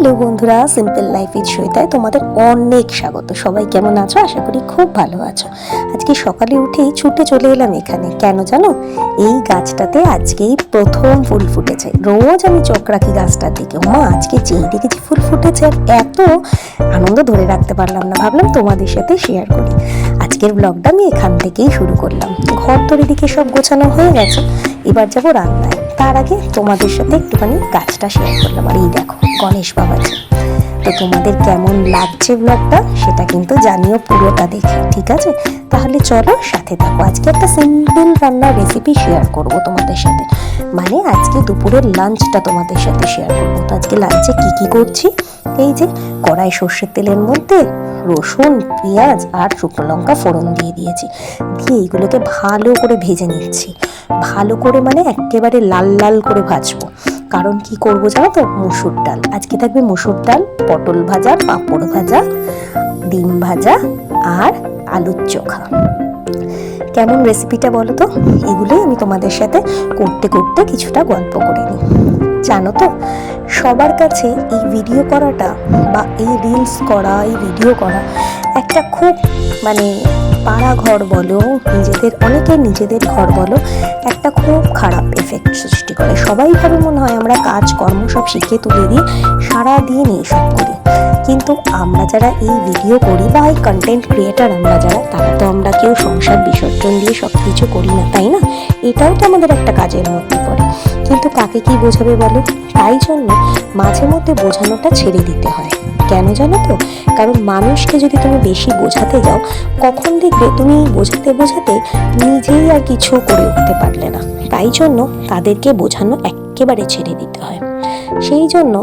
Hello বন্ধুরা, simple life with সৈতায় তোমাদের অনেক স্বাগত। সবাই কেমন আছো? আশা করি খুব ভালো আছো। আজকে সকালে উঠেই ছুটে চলে এলাম এখানে। কেন জানো? এই গাছটাতে আজকেই প্রথম ফুল ফুটেছে। রোজ আমি চোখ রাখি গাছটার দিকে, আজকে যেই দেখেছি ফুল ফুটেছে, এত আনন্দ ধরে রাখতে পারলাম না, ভাবলাম তোমাদের সাথে শেয়ার করি। আজকের ব্লগটা আমি এখান থেকেই শুরু করলাম। ঘর তোর এদিকে সব গোছানো হয়ে গেছে, এবার যাবো রান্নায়। তার আগে তোমাদের সাথে একটুখানি গাছটা শেয়ার করলাম। আর এই দেখো গণেশ বাবাজি। তো তোমাদের কেমন লাগছে ব্লগটা সেটা কিন্তু জানিও পুরোটা দেখে, ঠিক আছে? তাহলে চলো সাথে থাকো। আজকে একটা সিম্পল রান্নার রেসিপি শেয়ার করব তোমাদের সাথে, মানে আজকে দুপুরের লাঞ্চটা তোমাদের সাথে শেয়ার করবো। তো আজকে লাঞ্চে কি করছি, এই যে কড়াই সর্ষের তেলের মধ্যে রসুন, পেঁয়াজ আর শুকনো লঙ্কা ফোড়ন দিয়ে দিয়েছি। দিয়ে এইগুলোকে ভালো করে ভেজে নিচ্ছি। ভালো করে মানে একেবারে লাল লাল করে ভাজবো। কারণ কি করবো জানো তো? মসুর ডাল আজকে থাকবে, মসুর ডাল, পটল ভাজা, পাঁপড় ভাজা, ডিম ভাজা আর আলুর চোখা। কেমন রেসিপিটা বলো তো? এগুলোই আমি তোমাদের সাথে করতে করতে কিছুটা গল্প করে নিই। জানো তো, সবার কাছে এই ভিডিও করাটা বা এই রিলস করা, এই ভিডিও করা একটা খুব মানে পাড়া ঘর বলো, অনেকের নিজেদের ঘর বলো, একটা খুব খারাপ এফেক্ট সৃষ্টি করে। সবাই ভাবে মনে হয় আমরা কাজকর্ম সব শিখে তুলে দিয়ে সারাদিন এইসব করি। কিন্তু আমরা যারা এই ভিডিও করি বা এই কন্টেন্ট ক্রিয়েটার আমরা যারা, তারা তো আমরা কেউ সংসার বিসর্জন দিয়ে সব কিছু করি না, তাই না? এটাও তো আমাদের একটা কাজের মধ্যে পড়ে। কিন্তু কাকে কি বোঝাবে বলো? তাই জন্য মাঝে মধ্যে বোঝানোটা ছেড়ে দিতে হয়। কেন জানো তো? কারণ মানুষকে যদি তুমি বেশি বোঝাতে যাও, কখন দেখবে তুমি বোঝাতে বোঝাতে নিজেই আর কিছু করে উঠতে পারলে না। তাই জন্য তাদেরকে বোঝানো একেবারে ছেড়ে দিতে হয়। সেই জন্য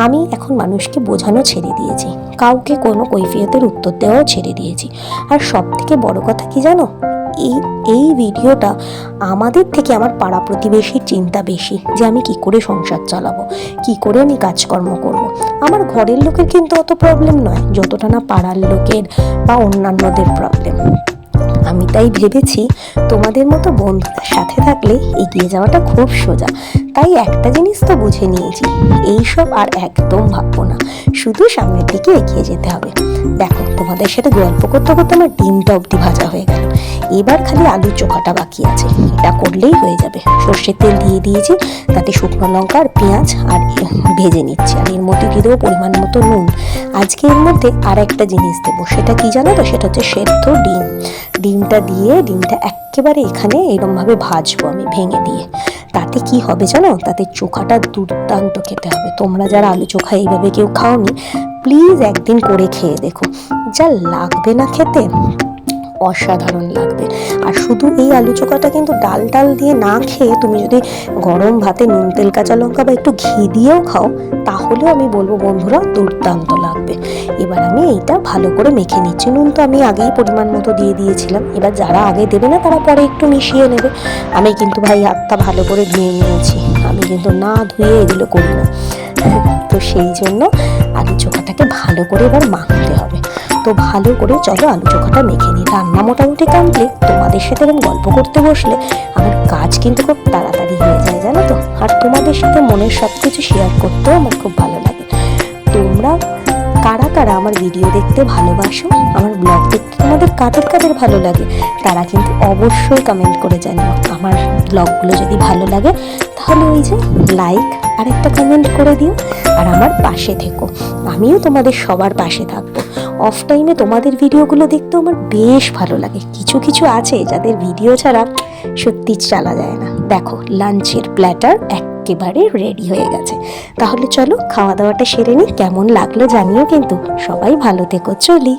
আমি এখন মানুষকে বোঝানো ছেড়ে দিয়েছি, কাউকে কোনো কৈফিয়তের উত্তর দেওয়াও ছেড়ে দিয়েছি। আর সব থেকে বড় কথা কি জানো? এই ভিডিওটা আমাদের থেকে আমার পাড়া প্রতিবেশীর চিন্তা বেশি, যে আমি কি করে সংসার চালাবো, কি করে আমি কাজকর্ম করব। আমার ঘরের লোকের কিন্তু অত প্রবলেম নয় যতটা না পাড়ার লোকের বা অন্যান্যদের প্রবলেম। আমি তাই ভেবেছি তোমাদের মতো বন্ধুদের সাথে থাকলে এগিয়ে যাওয়াটা খুব সোজা। তাই একটা জিনিস তো বুঝে নিয়েছি, এইসব আর একদম ভাববো না, শুধু সামনের দিকে এগিয়ে যেতে হবে। দেখো, তোমাদের সাথে গল্প করতে করতে আমার ডিমটা অবধি ভাজা হয়ে গেল। এবার খালি আলু চোখাটা বাকি আছে, এটা করলেই হয়ে যাবে। সর্ষের তেল দিয়ে দিয়েছি, তাতে শুকনো লঙ্কা আর পেঁয়াজ আর ভেজে নিচ্ছি। আর এর মধ্যে দিয়ে দেবো পরিমাণ মতো নুন। আজকে এর মধ্যে আর একটা জিনিস দেবো, সেটা কি জানো তো? সেটা হচ্ছে সেদ্ধ ডিম। ডিমটা একেবারে এখানে এরকমভাবে ভাজবো আমি ভেঙে দিয়ে। তাতে কি হবে জানো? তাতে চোখাটা দুর্দান্ত খেতে হবে। তোমরা যারা আলু চোখা এইভাবে কেউ খাওনি, প্লিজ একদিন করে খেয়ে দেখো। যা লাগবে না খেতে, অসাধারণ লাগবে। আর শুধু এই আলু চোখাটা কিন্তু ডাল দিয়ে না খেয়ে তুমি যদি গরম ভাতে নুন তেল কাঁচা লঙ্কা বা একটু ঘি দিয়েও খাও, তাহলেও আমি বলবো বন্ধুরা দুর্দান্ত লাগবে। এবার আমি এইটা ভালো করে মেখে নিচ্ছি। নুন তো আমি আগেই পরিমাণ মতো দিয়ে দিয়েছিলাম। এবার যারা আগে দেবে না তারা পরে একটু মিশিয়ে নেবে। আমি কিন্তু ভাই হাতটা ভালো করে ধুয়ে নিয়েছি, আমি কিন্তু না ধুয়ে এগুলো করি না। তো সেই জন্য আলু চোখাটাকে ভালো করে এবার মাখতে হবে। তো ভালো করে চলো আলু চোখাটা মেখে নিই। রান্না মোটামুটি কমপ্লিট। তোমাদের সাথে এরকম গল্প করতে বসলে আমার কাজ কিন্তু খুব তাড়াতাড়ি হয়ে যায়, জানো তো? আর তোমাদের সাথে মনের সব কিছু শেয়ার করতেও আমার খুব ভালো লাগে। তোমরা কারা কারা আমার ভিডিও দেখতে ভালোবাসো, আমার ব্লগ দেখতে তোমাদের কাদের ভালো লাগে, তারা কিন্তু অবশ্যই কমেন্ট করে জানিও। আমার ব্লগগুলো যদি ভালো লাগে তাহলে ওই যে লাইক আর একটা কমেন্ট করে দিও। আর আমার পাশে থেকো, আমিও তোমাদের সবার পাশে থাকবো। অফ টাইমে তোমাদের ভিডিওগুলো দেখতে আমার বেশ ভালো লাগে। কিছু আছে যাদের ভিডিও ছাড়া সত্যি চালা যায় না। দেখো, লাঞ্চের প্ল্যাটার একেবারে রেডি হয়ে গেছে। তাহলে চলো খাওয়া দাওয়াটা সেরে নিই। কেমন লাগলো জানিও কিন্তু। সবাই ভালো থেকো, চলি।